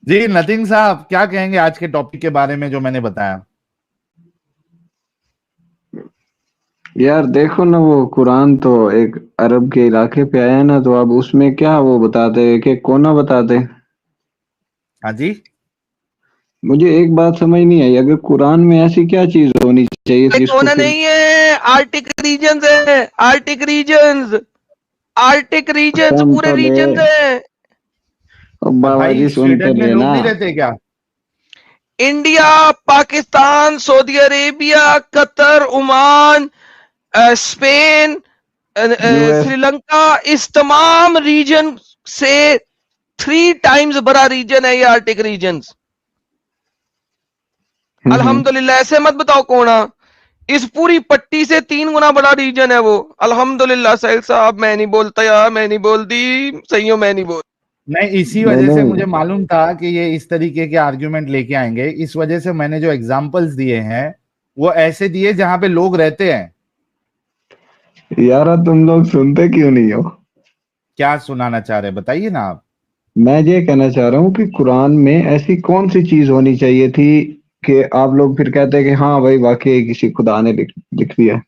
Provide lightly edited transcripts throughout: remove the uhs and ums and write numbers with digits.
जी nothing साहब, क्या कहेंगे आज के टॉपिक के बारे में जो मैंने बताया? यार देखो ना, वो कुरान तो एक अरब के इलाके पे आया ना, तो अब उसमें क्या वो बताते हैं कि कोना बताते हैं। हाँ जी। मुझे एक बात समझ नहीं आई, अगर कुरान में ऐसी क्या चीज होनी चाहिए थी जिसको कोना फिर नहीं है, आर्टिक रीजन्स है। आर्टिक रीजन्स, आर्टिक रीजन्स, सुन पूरे तो ले। रीजन्स है। अब बाबा भाई जी सुन तो स्वीडन में लेना। लोग नहीं रहते क्या? India, Pakistan, Saudi Arabia, Qatar, Oman, Spain, US. Sri Lanka, इस तमाम रीजन से 3 टाइम्स बड़ा रीजन है ये आर्टिक रीजन्स। हम्म। अल्हम्दुलिल्लाह, ऐसे मत बताओ कोना। इस पूरी पट्टी से 3 गुना बड़ा रीजन है वो। अल्हम्दुलिल्लाह साहिल साहब, मैं नहीं बोलता यार, मैं नहीं बोलती। सही हो, मैं नहीं बोल। नहीं, इसी नहीं वजह से नहीं। मुझे मालूम था कि ये इस तरीके के आर्ग्यूमेंट लेके आएंगे। इस वजह से मैंने जो एग्जांपल्स दिए हैं वो ऐसे दिए जहां पे लोग रहते हैं। यार तुम लोग सुनते क्यों नहीं हो? क्या सुनाना चाह रहे हैं, बताइए ना आप। मैं ये कहना चाह रहा हूँ कि कुरान में ऐसी कौन सी चीज होनी चाहिए थी कि आप लोग फिर कहते हैं कि हाँ भाई वाकई किसी खुदा ने लिख दिया।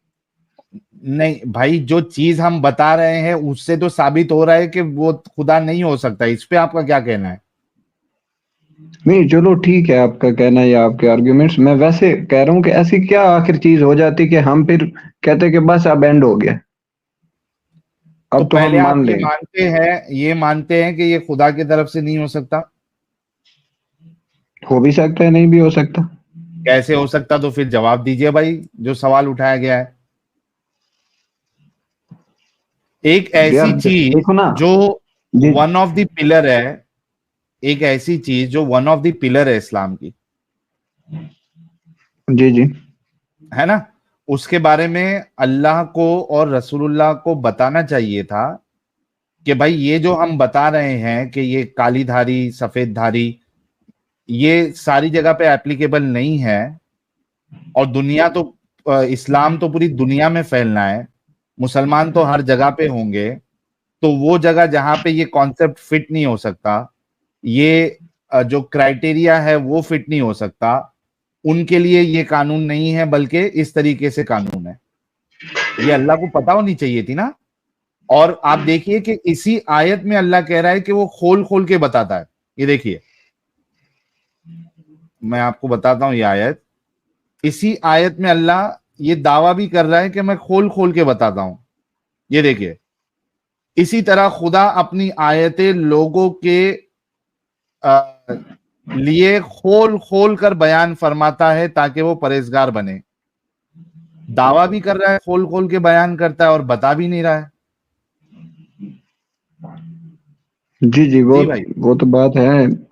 नहीं भाई, जो चीज हम बता रहे हैं उससे तो साबित हो रहा है कि वो खुदा नहीं हो सकता। इस पे आपका क्या कहना है? नहीं चलो ठीक है, आपका कहना या आपके आर्ग्यूमेंट्स। मैं वैसे कह रहा हूँ कि ऐसी क्या आखिर चीज हो जाती कि हम फिर कहते कि बस अब एंड हो गया, तो अब तो हम पहले आप मान ये लेंगे। मानते हैं, ये मानते हैं कि ये खुदा की तरफ से नहीं हो सकता? हो भी सकता है, नहीं भी हो सकता। कैसे हो सकता? तो फिर जवाब दीजिए भाई, जो सवाल उठाया गया है। एक यार ऐसी चीज देखो ना। जो जी वन ऑफ द पिलर है, एक ऐसी चीज जो वन ऑफ द पिलर है इस्लाम की, जी जी। है ना, उसके बारे में अल्लाह को और रसूलुल्लाह को बताना चाहिए था कि भाई ये जो हम बता रहे हैं कि ये काली धारी सफेद धारी, ये सारी जगह पे एप्लीकेबल नहीं है। और दुनिया तो इस्लाम तो पूरी दुनिया में फैलना है, मुसलमान तो हर जगह पे होंगे। तो वो जगह जहां पे ये कॉन्सेप्ट फिट नहीं हो सकता, ये जो क्राइटेरिया है वो फिट नहीं हो सकता, उनके लिए ये कानून नहीं है, बल्कि इस तरीके से कानून है। ये अल्लाह को पता होनी चाहिए थी ना। और आप देखिए कि इसी आयत में अल्लाह कह रहा है कि वो खोल खोल के बताता है। ये देखिए, मैं आपको बताता हूं ये आयत। इसी आयत में अल्लाह ये दावा भी कर रहा है कि मैं खोल खोल के बताता हूं। ये देखिए, इसी तरह खुदा अपनी आयतें लोगों के लिए खोल खोल कर बयान फरमाता है ताकि वो परहेजगार बने। दावा भी कर रहा है, खोल खोल के बयान करता है, और बता भी नहीं रहा है। जी जी। जी भाई। वो तो बात है।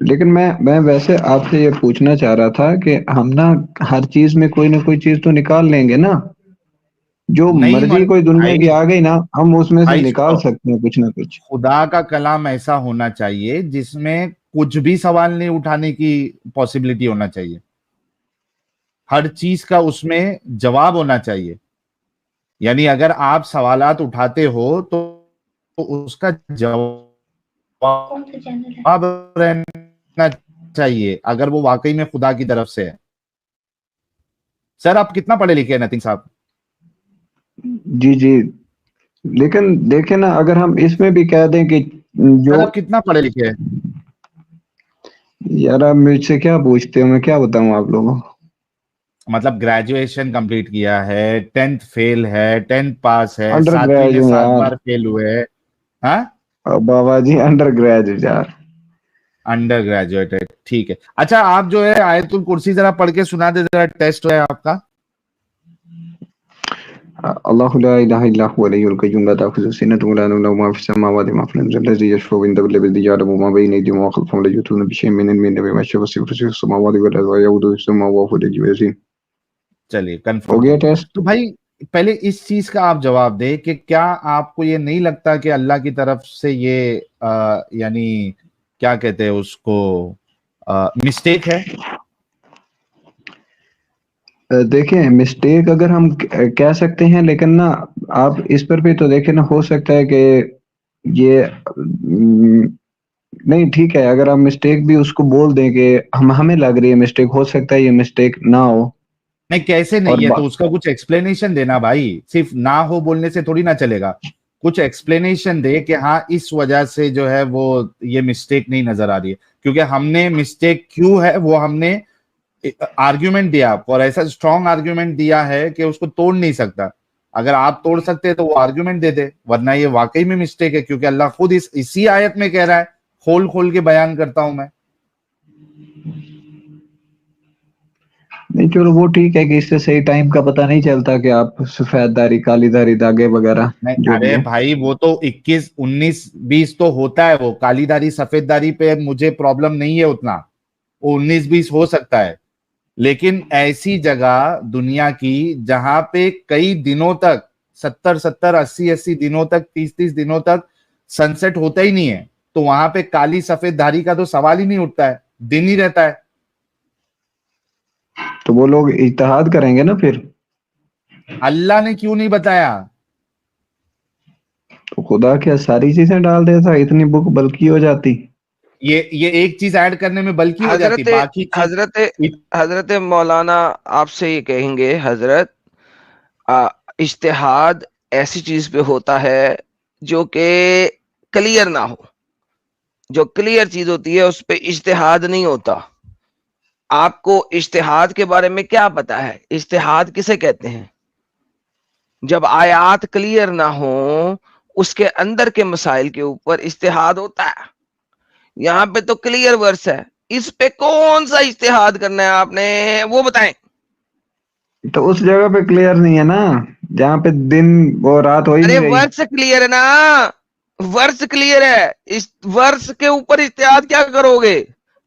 लेकिन मैं वैसे आपसे ये पूछना चाह रहा था कि हम ना हर चीज में कोई ना कोई चीज तो निकाल लेंगे ना। जो नहीं मर्जी कोई दुनिया की भाई, आ गई ना, हम उसमें से भाई निकाल सुनो, सकते हैं कुछ ना कुछ। खुदा का कलाम ऐसा होना चाहिए जिसमें कुछ भी सवाल नहीं उठाने की पॉसिबिलिटी होना चाहिए। हर चीज का उसमें जवाब होना चाहिए। यानी अगर आप सवालात उठाते हो तो उसका जवाब रहना चाहिए, अगर वो वाकई में खुदा की तरफ से है। सर आप कितना पढ़े लिखे हैं नतीन साहब? जी जी। लेकिन देखे ना, अगर हम इसमें भी कह दें कि सर जो। आप कितना पढ़े लिखे हैं? यार आप मुझसे क्या पूछते हो, मैं क्या बताऊं आप लोगों को। मतलब ग्रेजुएशन कंप्लीट किया है, 10th फेल है, 10th पास है, अंडर 7वीं में ग्रेजुएट 7 यार। बार फेल हुए हैं। हाँ, बाबा जी अंडर ग्रेजुएट यार। अंडर ग्रेजुएटेड, ठीक है। अच्छा, आप जो है आयतुल कुर्सी जरा पढ़ के सुना दे, जरा टेस्ट है आपका। अल्लाहु ला इलाहा इल्ला हुवल हय्युल कय्यूम ला ताखुज़ुहु सिनतुन वला नौम लहु मा फ़िस समावाति व मा फ़िल अर्ज़ि अल्लज़ी यशफ़उ इंदहु बिल-इज़नि यअलमु मा बैना अयदीहिम व मा ख़ल्फ़हुम ला युहीतूना बिशैइन मिन इल्मिही इल्ला बिमा शाअ वसि'a कुर्सियुहु समावाति वल अर्ज़ व यऊदुहु हिफ़्ज़ुहुमा व हुवल अलिय्युल अज़ीम। चलिए हो कंफर्म गया है। टेस्ट। तो भाई पहले इस चीज का आप जवाब दें कि क्या आपको ये नहीं लगता कि अल्लाह की तरफ से ये यानी क्या कहते हैं उसको, मिस्टेक है? देखें, मिस्टेक अगर हम कह सकते हैं, लेकिन ना आप इस पर भी तो देखें ना, हो सकता है कि ये नहीं ठीक है, अगर आप मिस्टेक भी उसको बोल दें कि हमें लग रही है मिस्टेक, हो सकता है ये मिस्टेक ना हो। नहीं कैसे और नहीं है, तो उसका कुछ एक्सप्लेनेशन देना भाई, सिर्फ ना हो बोलने से थोड़ी ना चलेगा। कुछ एक्सप्लेनेशन दे कि हाँ इस वजह से जो है वो ये मिस्टेक नहीं नजर आ रही है, क्योंकि हमने मिस्टेक क्यों है वो हमने आर्ग्यूमेंट दिया आपको, और ऐसा स्ट्रॉन्ग आर्ग्यूमेंट दिया है कि उसको तोड़ नहीं सकता। अगर आप तोड़ सकते हैं तो वो आर्ग्यूमेंट दे दे, वरना ये वाकई में मिस्टेक है, क्योंकि अल्लाह खुद इसी आयत में कह रहा है, खोल खोल के बयान करता हूं मैं। नहीं चलो वो ठीक है कि इससे सही टाइम का पता नहीं चलता कि आप सफेद दाढ़ी, काली दाढ़ी, दागे वगैरह नहीं जो भी अरे है। भाई वो तो 21 19 20 तो होता है, वो काली दाढ़ी सफेद दाढ़ी पे मुझे प्रॉब्लम नहीं है उतना, वो 19 20 हो सकता है। लेकिन ऐसी जगह दुनिया की जहां पे कई दिनों तक 70 80 80 दिनों तक 30 30 दिनों तक सनसेट होता ही नहीं है, तो वहां पे काली सफेद धारी का तो सवाल ही नहीं उठता है, दिन ही रहता है। तो वो लोग इत्तेहाद करेंगे ना फिर। अल्लाह ने क्यों नहीं बताया? तो खुदा क्या सारी चीजें डाल देता, इतनी बुक बल्कि हो जाती। ये एक चीज ऐड करने में बल्कि हो जाती, हजरत बाकी चीज। हजरत हजरत मौलाना आपसे ये कहेंगे हजरत, इज्तिहाद ऐसी चीज पे होता है जो कि क्लियर ना हो। जो क्लियर चीज होती है उस पे इज्तिहाद नहीं होता। आपको इज्तिहाद के बारे में क्या पता है? इज्तिहाद किसे कहते हैं? जब आयात क्लियर ना हो, उसके अंदर के मसाइल के ऊपर इज्तिहाद होता है। यहाँ पे तो क्लियर वर्स है, इस पे कौन सा इज्तिहाद करना है आपने, वो बताएं। तो उस जगह पे क्लियर नहीं है ना, जहाँ पे दिन वो रात हो ही अरे नहीं रही। वर्ष क्लियर है ना, वर्ष क्लियर है, इस वर्ष के ऊपर इत्तेहाद क्या करोगे?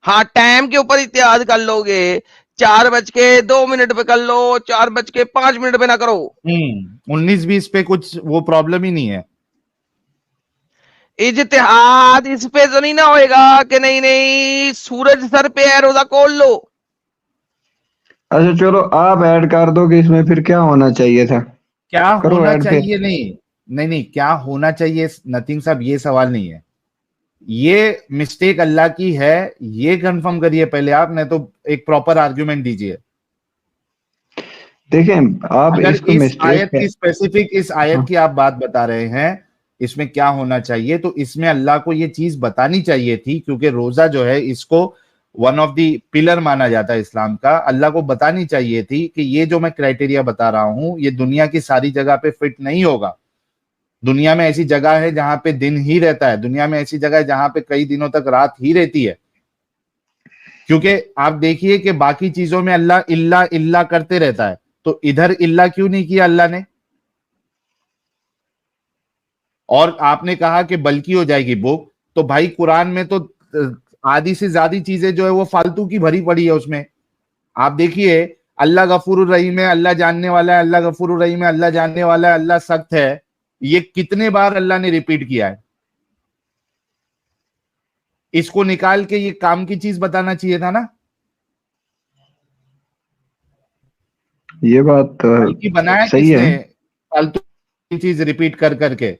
हाँ टाइम के ऊपर इत्तेहाद कर लोगे, 4:02 पे कर लो, 4:05 पे ना करो। 19 20 पे कुछ वो प्रॉब्लम ही नहीं है। इज्तिहाद इस पे तो नहीं ना होएगा कि नहीं नहीं सूरज सर पे है, रोजा खोल लो। अच्छा चलो आप ऐड कर दो कि इसमें फिर क्या होना चाहिए था। क्या करो होना ऐड फिर। चाहिए? नहीं नहीं नहीं, क्या होना चाहिए नथिंग साहब, ये सवाल नहीं है। ये मिस्टेक अल्लाह की है, ये कंफर्म करिए पहले आप, नहीं तो एक प्रॉपर आर्ग्यूमेंट दीजिए। देखें आप अगर इसको इस मिस्टेक आयत है। की स्पेसिफिक, इस आयत हाँ। की आप बात बता रहे हैं, इसमें क्या होना चाहिए, तो इसमें अल्लाह को ये चीज बतानी चाहिए थी, क्योंकि रोजा जो है इसको वन ऑफ द पिलर माना जाता है इस्लाम का। अल्लाह को बतानी चाहिए थी कि ये जो मैं क्राइटेरिया बता रहा हूं ये दुनिया की सारी जगह पे फिट नहीं होगा। दुनिया में ऐसी जगह है जहां पे दिन ही रहता है, दुनिया में ऐसी जगह है जहां पे कई दिनों तक रात ही रहती है। क्योंकि आप देखिए कि बाकी चीजों में अल्लाह इल्ला इल्ला करते रहता है, तो इधर इल्ला क्यों नहीं किया अल्लाह ने? और आपने कहा कि बल्कि हो जाएगी बुक, तो भाई कुरान में तो आधी से ज्यादा चीजें जो है वो फालतू की भरी पड़ी है उसमें। आप देखिए, अल्लाह गफूर रहीम है, अल्लाह जानने वाला है, अल्लाह गफूर रहीम है, अल्लाह जानने वाला है, अल्लाह सख्त है, ये कितने बार अल्लाह ने रिपीट किया है। इसको निकाल के ये काम की चीज बताना चाहिए था ना। ये बात बल्कि बनाया सही है। किसने फालतू की चीज रिपीट कर करके?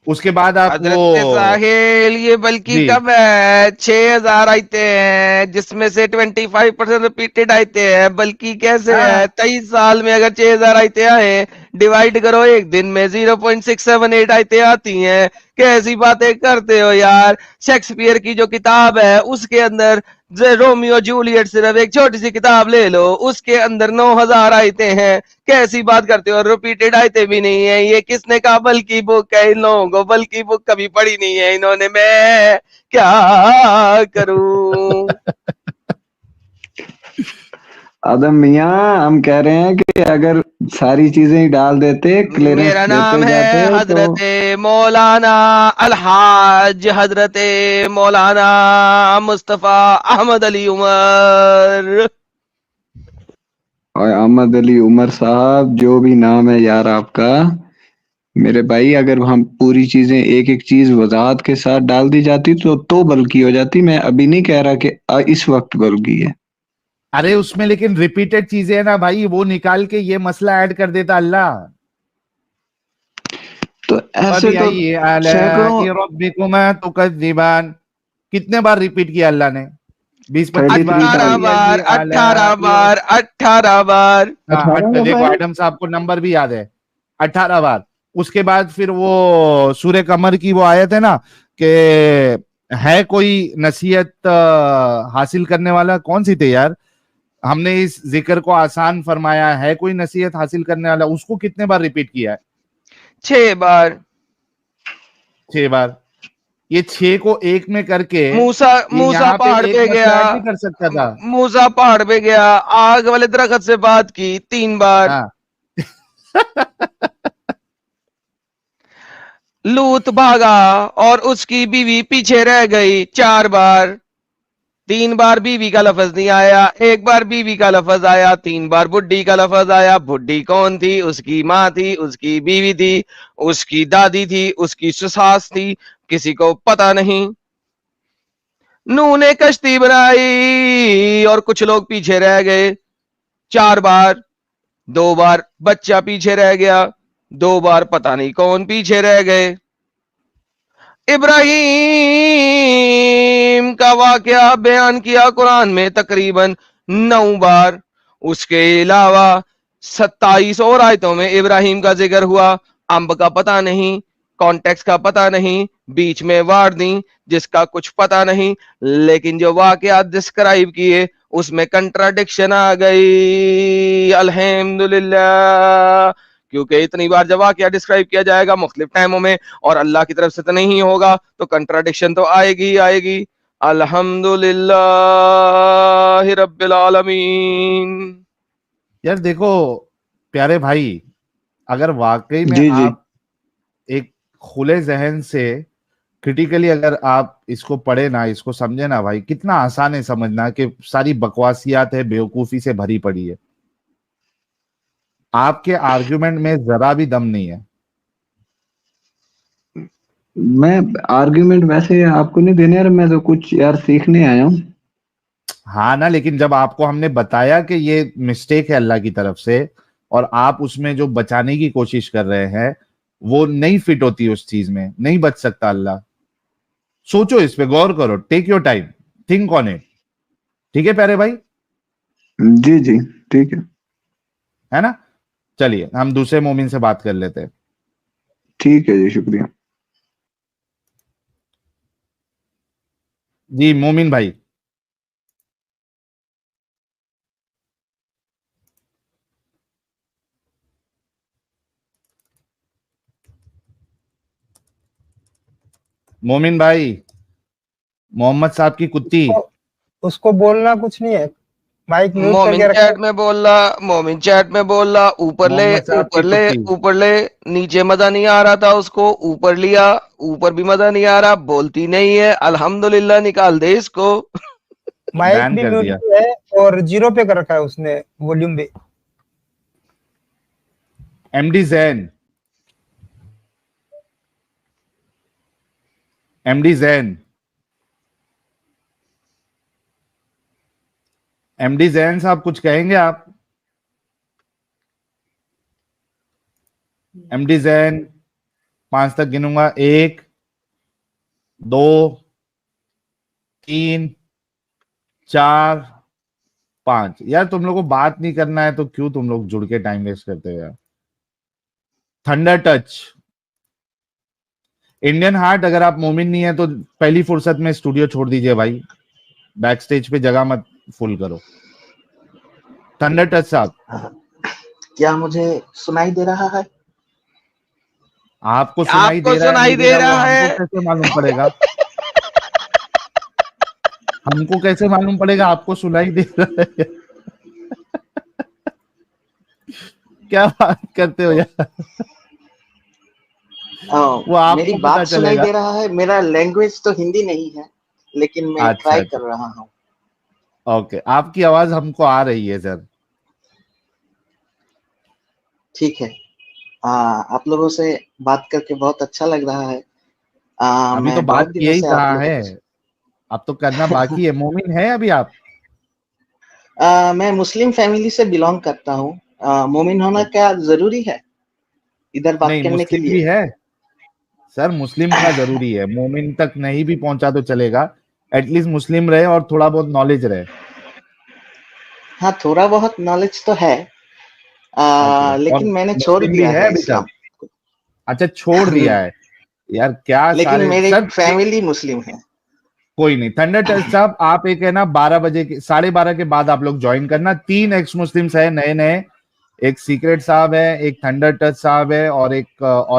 उसके बाद आप वो, हजरत साहिल ये बल्कि जी कब है? 6,000 आते हैं जिसमें से 25% रिपीटेड आते हैं, बल्कि कैसे हाँ है? 23 साल में अगर 6,000 आते आए, डिवाइड करो एक दिन में, 0.678 आते आती हैं। कैसी बातें करते हो यार। शेक्सपियर की जो किताब है उसके अंदर रोमियो जूलियट, सिर्फ एक छोटी सी किताब ले लो, उसके अंदर 9,000 आयते हैं। कैसी बात करते हो, रिपीटेड आयते भी नहीं है। ये किसने कहा बल्कि बुक है? इन लोगों को बल्कि बुक कभी पढ़ी नहीं है इन्होंने। मैं क्या करूं? आदम मियां, हम कह रहे हैं कि अगर सारी चीजें ही डाल देते, क्लियरेंस मेरा नाम देते जाते है तो। हजरत मौलाना अलहाज हजरत मौलाना मुस्तफा अहमद अली उमर। और अहमद अली उमर साहब, जो भी नाम है यार आपका, मेरे भाई अगर हम पूरी चीजें एक एक चीज वजाहत के साथ डाल दी जाती तो बल्कि हो जाती। मैं अभी नहीं कह रहा कि इस वक्त बल्कि है। अरे उसमें लेकिन रिपीटेड चीजें है ना भाई, वो निकाल के ये मसला ऐड कर देता अल्लाह। तो ऐसे तो फबिअय्यि आलाइ सैकड़ों रब्बिकुमा तुकज़्ज़िबान, कितने बार रिपीट किया अल्लाह ने? 20-25 बार। 33 18 टाइम, बार, फबिअय्यि 18 आलाइ बार, 18 बार। हाँ, 18 देखो दफा है। एडम साहब को नंबर भी याद है, 18 बार। उसके बाद फिर वो सूर्य कमर की वो आयत है ना कि है कोई नसीहत हासिल करने वाला, कौन सी थी यार? हमने इस जिक्र को आसान फरमाया है, कोई नसीहत हासिल करने वाला, उसको कितने बार रिपीट किया है? 6 बार। 6 बार। ये 6 को एक में करके मूसा ये मूसा यहाँ पे पहाड़ एक पे मसला गया, ऐड नहीं कर सकता था। मूसा पहाड़ पे गया, आग वाले दरख्त से बात की 3 बार। हाँ लूत भागा और उसकी बीवी पीछे रह गई 4 बार। 3 बार बीवी का लफज नहीं आया, 1 बार बीवी का लफज आया, 3 बार बुढ़ी का लफज आया। बुढ़ी कौन थी? उसकी माँ थी, उसकी बीवी थी, उसकी दादी थी, उसकी सास थी, किसी को पता नहीं। नूह ने कश्ती बनाई और कुछ लोग पीछे रह गए 4 बार। 2 बार बच्चा पीछे रह गया, 2 बार पता नहीं कौन पीछे रह गए। इब्राहिम का वाकया बयान किया कुरान में तकरीबन 9 बार। उसके अलावा 27 और आयतों में इब्राहिम का जिक्र हुआ। अंब का पता नहीं, कॉन्टेक्स्ट का पता नहीं, बीच में वार्निंग जिसका कुछ पता नहीं, लेकिन जो वाकया डिस्क्राइब किए उसमें कंट्राडिक्शन आ गई। अल्हम्दुलिल्लाह, क्योंकि इतनी बार जब वाकया डिस्क्राइब किया जाएगा मुख्तलिफ टाइमों में और अल्लाह की तरफ से तो नहीं होगा, तो कंट्राडिक्शन तो आएगी ही आएगी। अल्हम्दुलिल्लाह रब्बिल आलमीन। यार देखो प्यारे भाई, अगर वाकई में जी जी। आप एक खुले जहन से क्रिटिकली अगर आप इसको पढ़े ना, इसको समझे ना भाई, कितना आसान है समझना कि सारी बकवासियात है, बेवकूफी से भरी पड़ी है। आपके आर्गुमेंट में जरा भी दम नहीं है। मैं आर्ग्यूमेंट वैसे आपको नहीं देने यार, मैं तो कुछ यार सीखने आया हूँ। हाँ ना, लेकिन जब आपको हमने बताया कि ये मिस्टेक है अल्लाह की तरफ से और आप उसमें जो बचाने की कोशिश कर रहे हैं वो नहीं फिट होती, उस चीज में नहीं बच सकता अल्लाह। सोचो, इस पे गौर करो, take your time, think on it. ठीक है प्यारे भाई? जी जी ठीक है ना? चलिए हम दूसरे मोमिन से बात कर लेते हैं। ठीक है जी, शुक्रिया। जी मोमिन भाई। मोमिन भाई, मोहम्मद साहब की कुत्ती। उसको बोलना कुछ नहीं है, माइक म्यूट मोमिन करके रखा। चैट में बोल रहा, मोमिन चैट में बोल रहा, ऊपर ले मोहम्मद साहब की ऊपर ले कुत्ती। ऊपर ले। नीचे मजा नहीं आ रहा था उसको, ऊपर लिया, ऊपर भी मजा नहीं आ रहा, बोलती नहीं है। अल्हम्दुलिल्लाह, निकाल दे इसको। माइक बैन भी कर म्यूट दिया। किया है और 0 पे कर रखा है उसने वॉल्यूम भी। MD Jain, MD Jain, MD Jain साहब कुछ कहेंगे आप? एमडी जैन, 5 तक गिनूंगा, 1 2 3 4 5। यार तुम लोग को बात नहीं करना है तो क्यों तुम लोग जुड़ के टाइम वेस्ट करते हो यार? थंडर टच, इंडियन हार्ट, अगर आप मोमिन नहीं है तो पहली फुर्सत में स्टूडियो छोड़ दीजिए भाई, बैक स्टेज पे जगह मत फुल करो। थंडर टच साहब, क्या मुझे सुनाई दे रहा है? आपको सुनाई आपको दे रहा है सुनाई नहीं दे दे रहा वो रहा हमको है। कैसे मालूम पड़ेगा? हमको कैसे मालूम पड़ेगा आपको सुनाई दे रहा है? क्या बात करते हो यार? वो मेरी आपको पता बात सुनाई चलेगा। दे रहा है। मेरा लैंग्वेज तो हिंदी नहीं है, लेकिन मैं अच्छा ट्राई अच्छा, कर रहा हूँ। ओके, आपकी आवाज हमको आ रही है सर। ठीक है। आप लोगों से बात करके बहुत अच्छा लग रहा है। अभी तो मैं बहुत बात किया दिनों ही से आप कहा लोगों है, अब तो करना बाकी है। मोमिन है अभी आप? मैं मुस्लिम फैमिली से बिलोंग करता हूँ। मोमिन होना क्या जरूरी है इधर बात नहीं, करने के मुस्लिम भी लिए? है। सर मुस्लिम का जरूरी है, मोमिन तक नहीं भी पहुंचा तो चलेगा, एटलीस्ट मुस्लिम रहे और थोड़ा बहुत नॉलेज रहे। हाँ, थोड़ा बहुत नॉलेज तो है, ओके, और लेकिन मैंने छोड़ मुस्लिम भी दिया है है अभी इस्लाम। तक? अच्छा, छोड़ दिया है। यार क्या लेकिन सारे मेरी सर, फैमिली मुस्लिम है। कोई नहीं, थंडर टच साहब आप एक है ना 12 बजे के 12:30 के बाद आप लोग ज्वाइन करना। 3 एक्स मुस्लिम्स है नए नए, एक सीक्रेट साहब है, एक थंडर टच साहब है, और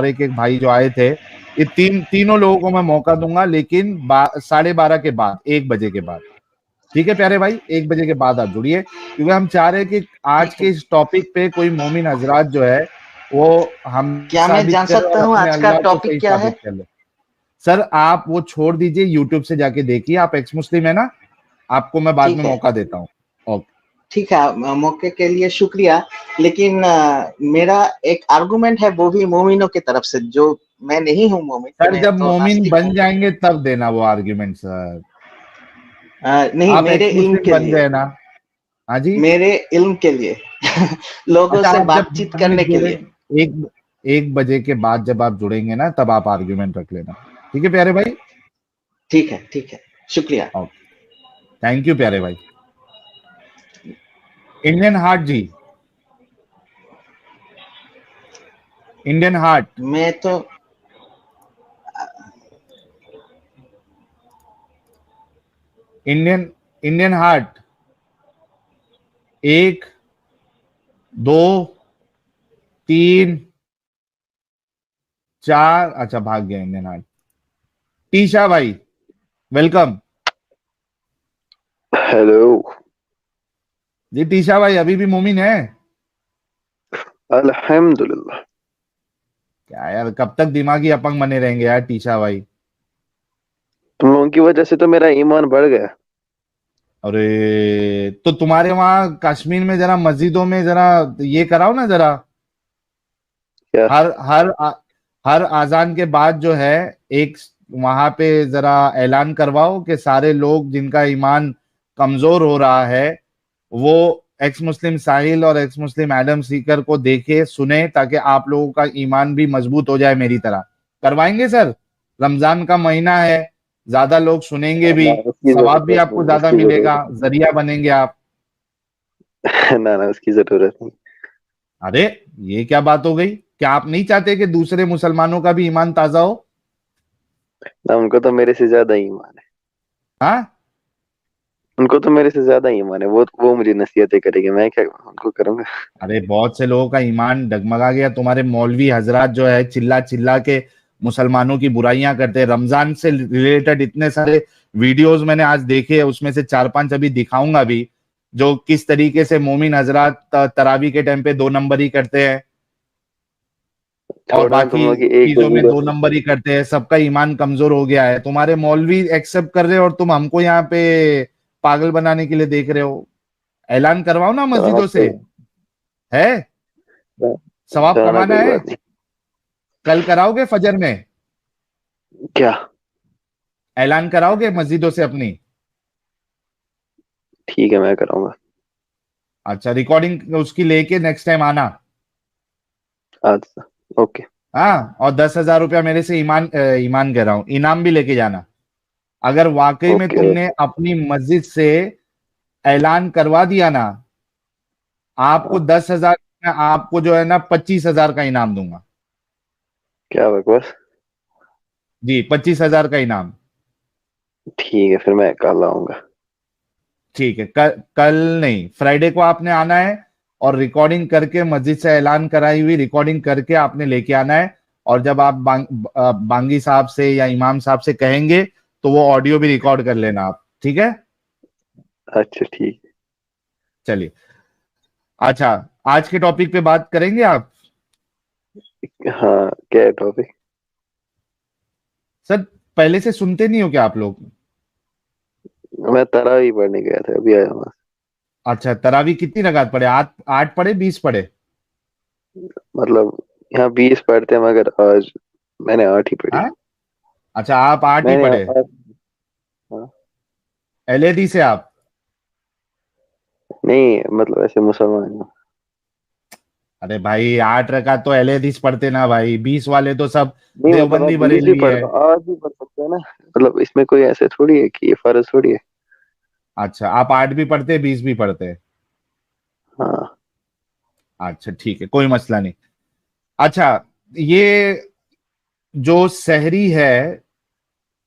एक भाई जो आए थे। ये तीनों लोगों को मैं मौका दूंगा, लेकिन 12:30 के बाद, 1 बजे के बाद। ठीक है प्यारे भाई, 1 बजे के बाद आप जुड़िए, क्योंकि हम चाह रहे हैं कि आज ठीक के है। इस टॉपिक पे कोई मोमिन हजरात जो है वो हम क्या मैं साबित जान करे सकता और हूँ अपने आज का अल्लाह को टॉपिक सही क्या है? साबित कर ले। सर आप वो छोड़ दीजिए, यूट्यूब से जाके देखिए, आप एक्स मुस्लिम है ना, आपको मैं बाद में ठीक है, मौका देता हूँ। ओके। ठीक है, मौके के लिए शुक्रिया। लेकिन मेरा एक आर्गुमेंट है, वो भी मोमिनों की तरफ से, जो मैं नहीं हूँ मोमिन, सर मैं जब तो मोमिन नास्तिक बन हूँ। जाएंगे तब देना वो आर्ग्यूमेंट सर। नहीं, आप मेरे एक्स इल्म मुस्लिम के बन लिए, गए ना? हाँ जी। मेरे इल्म के लिए लोगों अच्छा, से आप जब बातचीत बाद में करने के जुड़े, लिए। एक 1 बजे के बाद जब आप जुड़ेंगे ना, तब आप आर्ग्यूमेंट रख लेना। ठीक है प्यारे भाई। ठीक है, ठीक है, शुक्रिया। ओके, थैंक यू प्यारे भाई। इंडियन हार्ट जी, इंडियन हार्ट, मैं तो इंडियन इंडियन हार्ट, 1 2 3 4, अच्छा भाग गया इंडियन हार्ट। टीशा भाई, वेलकम। हेलो। जी टीशा भाई अभी भी मोमिन है? अल्हम्दुलिल्लाह। क्या यार, कब तक दिमागी अपंग बने रहेंगे यार टीशा भाई? तुम लोगों की वजह से तो मेरा ईमान बढ़ गया। अरे तो तुम्हारे वहां कश्मीर में जरा मस्जिदों में जरा ये कराओ ना जरा, क्या? हर हर हर आजान के बाद जो है, एक वहां पे जरा ऐलान करवाओ कि सारे लोग जिनका ईमान कमजोर हो रहा है वो एक्स मुस्लिम साहिल और एक्स मुस्लिम एडम सीकर को देखे सुने, ताकि आप लोगों का ईमान भी मजबूत हो जाए मेरी तरह। करवाएंगे सर? रमजान का महीना है, ज्यादा लोग सुनेंगे भी, ना, उसकी सवाब भी जरूरत आपको नहीं, ज्यादा उसकी मिलेगा, जरूरत जरिया बनेंगे आप। नहीं। ना ना, उसकी जरूरत नहीं। अरे ये क्या बात हो गई? क्या आप नहीं चाहते कि दूसरे मुसलमानों का भी ईमान ताजा हो? ना, उनको तो मेरे से ज्यादा ईमान है। हाँ, उनको तो मेरे से ज्यादा ईमान है। वो मुझे नसीहतें करेंगे, मैं क्या उनको करूंगा? अरे बहुत से लोगों का ईमान डगमगा गया। तुम्हारे मौलवी हजरात जो है चिल्ला चिल्ला के मुसलमानों की बुराइयां करते हैं। रमजान से रिलेटेड इतने सारे वीडियोस मैंने आज देखे, उसमें से 4-5 अभी दिखाऊंगा भी, जो किस तरीके से मोमिन हजरात तरावी के टाइम पे 2 नंबर ही करते हैं और छोड़ो ना तुम बाकी लोग की एक दो चीजों में वीडियो। 2 नंबर ही करते हैं। सबका ईमान कमजोर हो गया है। तुम्हारे मौलवी एक्सेप्ट कर रहे हो और तुम हमको यहाँ पे पागल बनाने के लिए देख रहे हो। ऐलान करवाओ ना चलो मस्जिदों से, है सवाब चलो ना, कमाना कोई है। बात नहीं। कल कराओगे फजर में? क्या? ऐलान कराओगे मस्जिदों से अपनी? ठीक है, मैं कराऊंगा। अच्छा, रिकॉर्डिंग उसकी लेके नेक्स्ट टाइम आना। आज। ओके। हाँ, और 10,000 रुपया मेरे से ईमान कह रहा हूं, इनाम भी लेके जाना। अगर वाकई में ओके। तुमने अपनी मस्जिद से ऐलान करवा दिया ना, आपको हाँ, 10,000, आपको जो है ना 25,000 का इनाम दूंगा। क्या बकवास। जी, 25,000 का इनाम। ठीक है, फिर मैं कल आऊंगा। ठीक है, कल नहीं, फ्राइडे को आपने आना है और रिकॉर्डिंग करके मस्जिद से ऐलान कराई हुई रिकॉर्डिंग करके आपने लेके आना है। और जब आप बांगी साहब से या इमाम साहब से कहेंगे तो वो ऑडियो भी रिकॉर्ड कर लेना आप, ठीक है? अच्छा, ठीक चलिए, अच्छा, आज के टॉपिक पे बात करेंगे आप? है। हाँ, क्या है टॉपिक? सर पहले से सुनते नहीं हो क्या आप लोग? मैं तरावी पढ़ने गया था, अभी आया हूँ। अच्छा, तरावी कितनी रकात पढ़े? 8 8 पढ़े, 20 पढ़े? मतलब यहाँ 20 पढ़ते हैं, मगर आज मैंने 8 ही पढ़ी। हाँ, अच्छा आप 8 ही मैंने पढ़े। हाँ। एलएडी से आप? नहीं, मतलब ऐसे मुसलमान हूँ। अरे भाई 8 रकात तो अहले हदीस पढ़ते ना भाई, 20 वाले तो सब नहीं मतलब देवबंदी आप 20 भी बरेलवी पढ़ है। दो, आज भी पढ़ सकते हैं ना, मतलब इसमें कोई ऐसे थोड़ी है कि ये फर्ज थोड़ी है। अच्छा, आप 8 भी पढ़ते 20 भी पढ़ते? हाँ अच्छा ठीक है, कोई मसला नहीं। अच्छा, ये जो सहरी है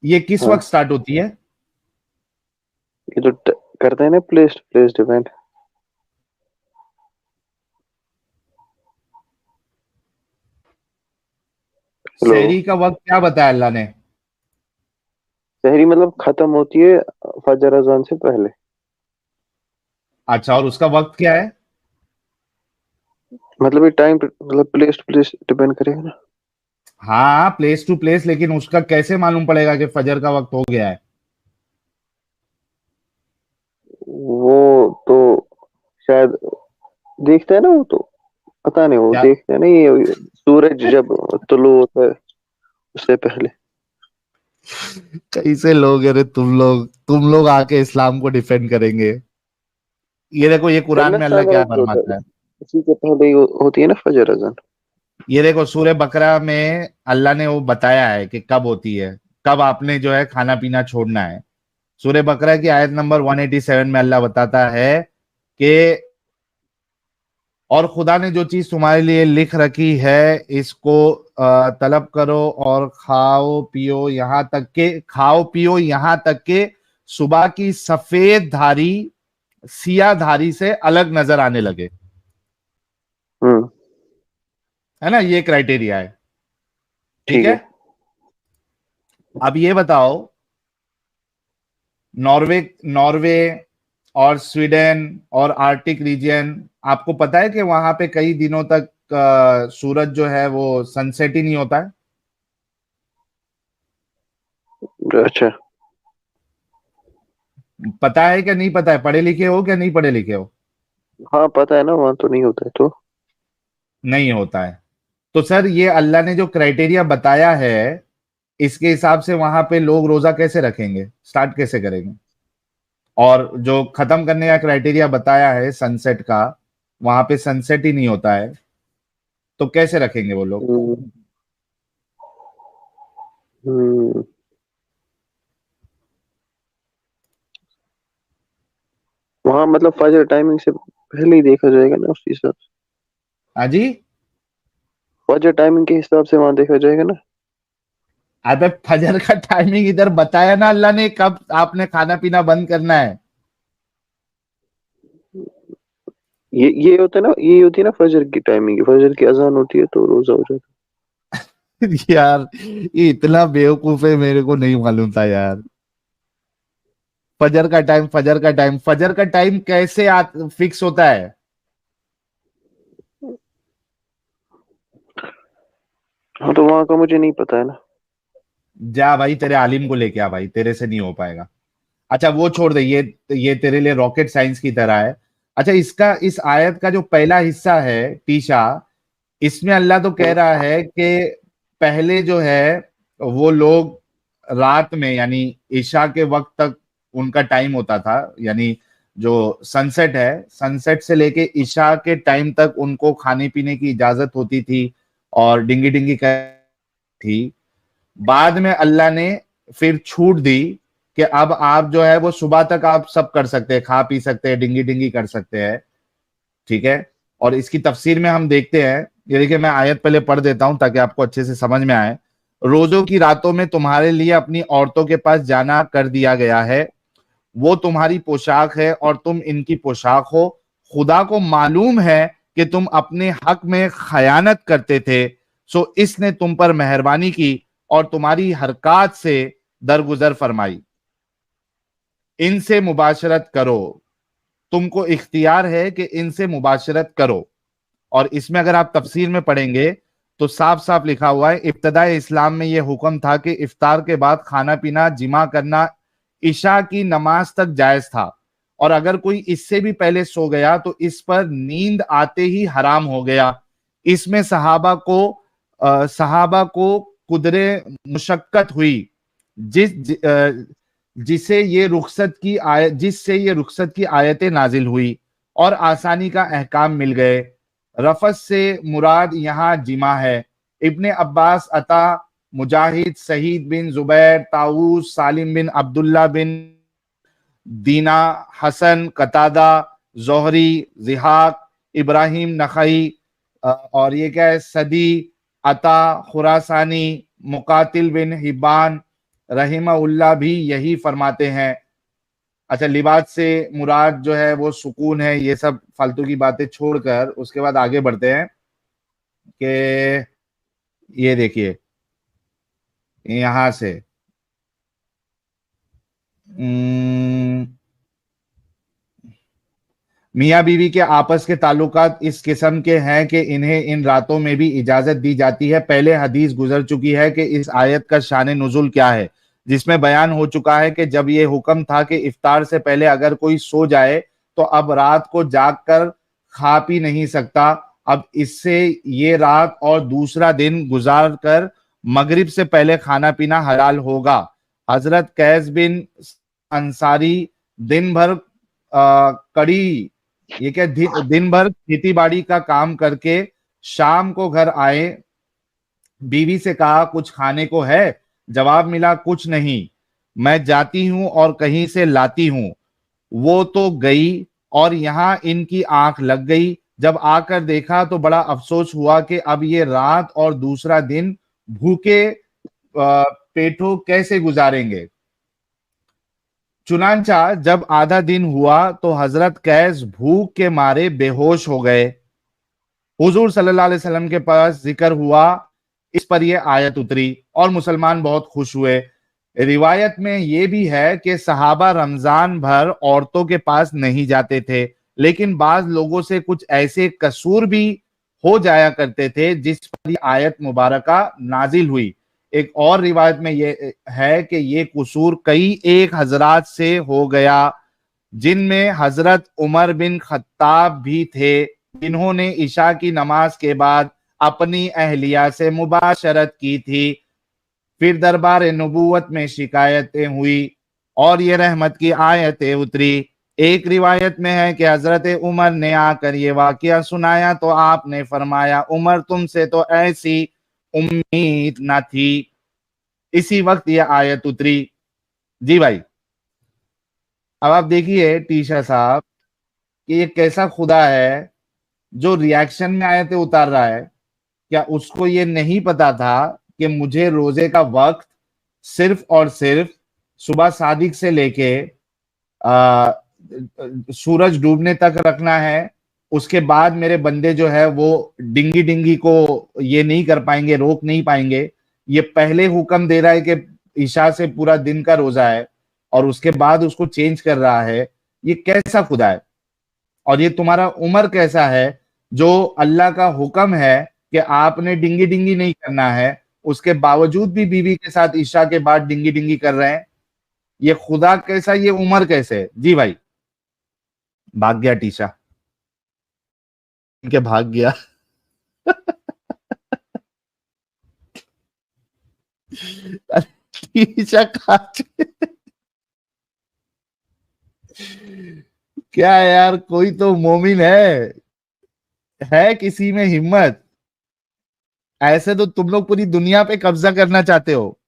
ये किस हाँ, वक्त स्टार्ट होती है? ये जो करते हैं ना, प्लेस प्लेस डिपेंड। हेलो। सहरी का वक्त क्या बताया अल्लाह ने? शहरी मतलब खत्म होती है फजर अजान से पहले। अच्छा, और उसका वक्त क्या है? मतलब ये टाइम मतलब प्लेस टू प्लेस डिपेंड करेगा ना। हाँ, प्लेस टू प्लेस, लेकिन उसका कैसे मालूम पड़ेगा कि फजर का वक्त हो गया है? वो तो शायद देखते हैं ना, वो तो पता नहीं, वो क्या? देखते हैं ना, ये सूरज जब तुलू होता है उससे पहले। कैसे लोग, अरे तुम लोग आके इस्लाम को डिफेंड करेंगे? ये देखो, ये कुरान में जन्नत अल्लाह का क्या वक्त होता है, फरमाता है। उसी के पहले ही होती है ना फजर अजान। ये देखो, सूरह बकरा में अल्लाह ने वो बताया है कि कब होती है, कब आपने जो है खाना पीना छोड़ना है। सूरह बकरा की आयत नंबर 187 में अल्लाह बताता है कि और खुदा ने जो चीज तुम्हारे लिए लिख रखी है इसको तलब करो और खाओ पियो यहां तक के सुबह की सफेद धारी सिया धारी से अलग नजर आने लगे। हम्म। है ना, ये क्राइटेरिया है। ठीक ठीक है। है। अब ये बताओ, नॉर्वे नॉर्वे और स्वीडन और आर्टिक रीजन, आपको पता है कि वहां पे कई दिनों तक सूरज जो है वो सनसेट ही नहीं होता है? अच्छा। पता है क्या नहीं पता है? पढ़े लिखे हो क्या नहीं पढ़े लिखे हो? हाँ पता है ना, वहां तो नहीं होता है तो। नहीं होता है। तो सर, ये अल्लाह ने जो क्राइटेरिया बताया है इसके हिसाब से वहां पे लोग रोजा कैसे रखेंगे, स्टार्ट कैसे करेंगे? और जो खत्म करने का क्राइटेरिया बताया है सनसेट का, वहां पे सनसेट ही नहीं होता है, तो कैसे रखेंगे वो लोग? हम्म। हम्म, वहाँ मतलब फजर टाइमिंग से पहले ही देखा जाएगा ना उस हिसाब से। हाँ जी। फजर टाइमिंग के हिसाब से वहां देखा जाएगा ना। अबे फजर का टाइमिंग इधर बताया ना अल्लाह ने, कब आपने खाना पीना बंद करना है। ये होता है ना, ये होती है ना फजर की टाइमिंग, फजर की अजान होती है तो रोजा हो जाता यार, ये इतना बेवकूफ है, मेरे को नहीं मालूम था यार। फजर का टाइम कैसे फिक्स होता है? है। हाँ तो वहां का मुझे नहीं पता है ना। जा भाई, तेरे आलिम को लेके आ भाई, तेरे से नहीं हो पाएगा। अच्छा वो छोड़ दे, ये तेरे लिए रॉकेट साइंस की तरह है। अच्छा, इसका इस आयत का जो पहला हिस्सा है टीशा, इसमें अल्लाह तो कह रहा है कि पहले जो है वो लोग रात में यानी ईशा के वक्त तक उनका टाइम होता था, यानी जो सनसेट है, सनसेट से लेके ईशा के टाइम तक उनको खाने पीने की इजाजत होती थी और डिंगी डिंगी कर थी। बाद में अल्लाह ने फिर छूट दी कि अब आप जो है वो सुबह तक आप सब कर सकते हैं, खा पी सकते हैं, डिंगी डिंगी कर सकते हैं। ठीक है। और इसकी तफसीर में हम देखते हैं, ये देखिए मैं आयत पहले पढ़ देता हूं ताकि आपको अच्छे से समझ में आए। रोजों की रातों में तुम्हारे लिए अपनी औरतों के पास जाना कर दिया गया है, वो तुम्हारी पोशाक है और तुम इनकी पोशाक हो। खुदा को मालूम है कि तुम अपने हक में खयानत करते थे, सो इसने तुम पर मेहरबानी की और तुम्हारी हरकत से दरगुजर फरमाई। इनसे मुबाशरत करो, तुमको इख्तियार है कि इनसे मुबाशरत करो। और इसमें अगर आप तफसीर में पढ़ेंगे तो साफ साफ लिखा हुआ है, इब्तदाए इस्लाम में यह हुक्म था कि इफ्तार के बाद खाना पीना जिमा करना इशा की नमाज तक जायज था, और अगर कोई इससे भी पहले सो गया तो इस पर नींद आते ही हराम हो गया। इसमें सहाबा को कुदरे मुशक्कत हुई, जिस जिससे ये रुखसत की आयतें नाजिल हुई और आसानी का अहकाम मिल गए। रफस से मुराद यहाँ जिमा है। इब्ने अब्बास, अता, मुजाहिद, सहीद बिन जुबैर, ताऊस, सालिम बिन अब्दुल्ला बिन दीना, हसन, कतादा, जोहरी, जिहाक, इब्राहिम नखई, और ये क्या है, सदी, अता, खुरासानी, मुकातिल बिन हिब्बान रहिमहुल्लाह भी यही फरमाते हैं। अच्छा, लिबास से मुराद जो है वो सुकून है। ये सब फालतू की बातें छोड़कर उसके बाद आगे बढ़ते हैं कि ये देखिए यहां से मियाँ बीवी के आपस के ताल्लुकात इस किस्म के हैं कि इन्हें इन रातों में भी इजाजत दी जाती है। पहले हदीस गुजर चुकी है कि इस आयत का शान नुजुल क्या है, जिसमें बयान हो चुका है कि जब ये हुक्म था कि इफ्तार से पहले अगर कोई सो जाए तो अब रात को जाग कर खा पी नहीं सकता। अब इससे ये रात और दूसरा दिन गुजार कर मगरिब से पहले खाना पीना हलाल होगा। हजरत कैस बिन अंसारी दिन भर कड़ी ये क्या दिन भर खेती बाड़ी का काम करके शाम को घर आए। बीवी से कहा कुछ खाने को है? जवाब मिला कुछ नहीं, मैं जाती हूं और कहीं से लाती हूं। वो तो गई और यहां इनकी आंख लग गई। जब आकर देखा तो बड़ा अफसोस हुआ कि अब ये रात और दूसरा दिन भूखे पेटों कैसे गुजारेंगे। चुनांचा जब आधा दिन हुआ तो हजरत कैस भूख के मारे बेहोश हो गए। हुजूर सल्लल्लाहु अलैहि वसल्लम के पास जिक्र हुआ, इस पर यह आयत उतरी और मुसलमान बहुत खुश हुए। रिवायत में यह भी है कि सहाबा रमजान भर औरतों के पास नहीं जाते थे, लेकिन बाज लोगों से कुछ ऐसे कसूर भी हो जाया करते थे जिस पर यह आयत मुबारका नाजिल हुई। एक और रिवायत में यह है कि ये कसूर कई एक हजरात से हो गया, जिनमें हजरत उमर बिन खत्ताब भी थे, जिन्होंने इशा की नमाज के बाद अपनी अहलिया से मुबाशरत की थी। फिर दरबार नबूवत में शिकायतें हुई और ये रहमत की आयतें उतरी। एक रिवायत में है कि हजरत उमर ने आकर ये वाकया सुनाया तो आपने फरमाया, उमर तुमसे तो ऐसी उम्मीद न थी। इसी वक्त ये आयत उतरी। जी भाई, अब आप देखिए टीशा साहब कि ये कैसा खुदा है जो रिएक्शन में आयतें उतार रहा है। क्या उसको ये नहीं पता था कि मुझे रोजे का वक्त सिर्फ और सिर्फ सुबह सादिक से लेके सूरज डूबने तक रखना है? उसके बाद मेरे बंदे जो है वो डिंगी डिंगी को ये नहीं कर पाएंगे, रोक नहीं पाएंगे। ये पहले हुक्म दे रहा है कि ईशा से पूरा दिन का रोजा है और उसके बाद उसको चेंज कर रहा है। ये कैसा खुदा है? और ये तुम्हारा उमर कैसा है जो अल्लाह का हुक्म है कि आपने डिंगी डिंगी नहीं करना है, उसके बावजूद भी बीवी के साथ ईशा के बाद डिंगी डिंगी कर रहे हैं? ये खुदा कैसा, ये उमर कैसे? जी भाई, भाग गया टीशा के भाग गया। टीशा क्या है यार, कोई तो मोमिन है किसी में हिम्मत? ऐसे तो तुम लोग पूरी दुनिया पे कब्जा करना चाहते हो।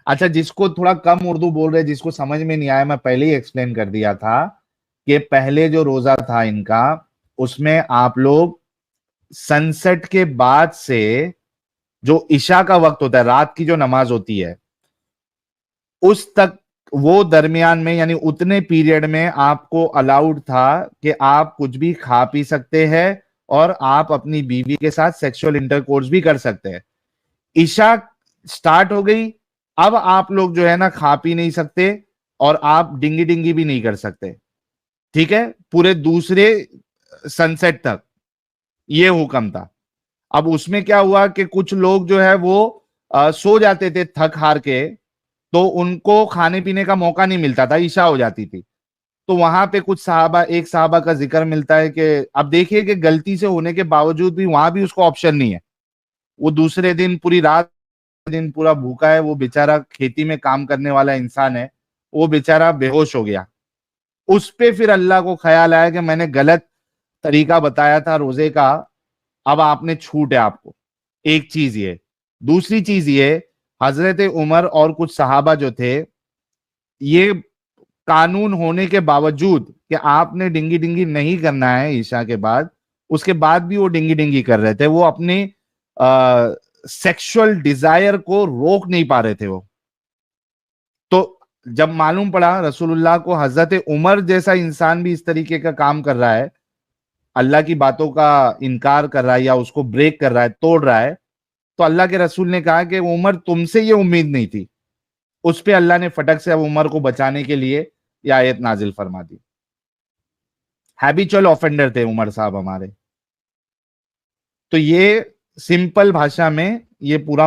अच्छा, जिसको थोड़ा कम उर्दू बोल रहे, जिसको समझ में नहीं आया, मैं पहले ही एक्सप्लेन कर दिया था कि पहले जो रोजा था इनका, उसमें आप लोग सनसेट के बाद से जो इशा का वक्त होता है, रात की जो नमाज होती है, उस तक, वो दरमियान में यानी उतने पीरियड में आपको अलाउड था कि आप कुछ भी खा पी सकते हैं और आप अपनी बीवी के साथ सेक्सुअल इंटरकोर्स भी कर सकते हैं। इशा स्टार्ट हो गई, अब आप लोग जो है ना खा पी नहीं सकते और आप डिंगी डिंगी भी नहीं कर सकते। ठीक है, पूरे दूसरे सनसेट तक ये हुक्म था। अब उसमें क्या हुआ कि कुछ लोग जो है वो सो जाते थे थक हार के, तो उनको खाने पीने का मौका नहीं मिलता था, ईशा हो जाती थी। तो वहां पे कुछ साहबा, एक साहबा का जिक्र मिलता है कि अब देखिए कि गलती से होने के बावजूद भी वहां भी उसको ऑप्शन नहीं है। वो दूसरे दिन पूरी रात दिन पूरा भूखा है, वो बेचारा खेती में काम करने वाला इंसान है, वो बेचारा बेहोश हो गया। उस पे फिर अल्लाह को ख्याल आया कि मैंने गलत तरीका बताया था रोजे का, अब आपने छूट है आपको। एक चीज ये। दूसरी चीज ये, हजरत उमर और कुछ सहाबा जो थे, ये कानून होने के बावजूद कि आपने डिंगी डिंगी नहीं करना है ईशा के बाद, उसके बाद भी वो डिंगी डिंगी कर रहे थे। वो अपने सेक्सुअल डिजायर को रोक नहीं पा रहे थे वो। तो जब मालूम पड़ा रसूलुल्लाह को हजरत उमर जैसा इंसान भी इस तरीके का काम कर रहा है, अल्लाह की बातों का इनकार कर रहा है या उसको ब्रेक कर रहा है, तोड़ रहा है, तो अल्लाह के रसूल ने कहा कि उमर तुमसे ये उम्मीद नहीं थी। उस पे अल्लाह ने फटक से अब उमर को बचाने के लिए यह आयत नाजिल फरमा दी। हैबिचुअल ऑफेंडर थे उमर साहब हमारे। तो ये सिंपल भाषा में ये पूरा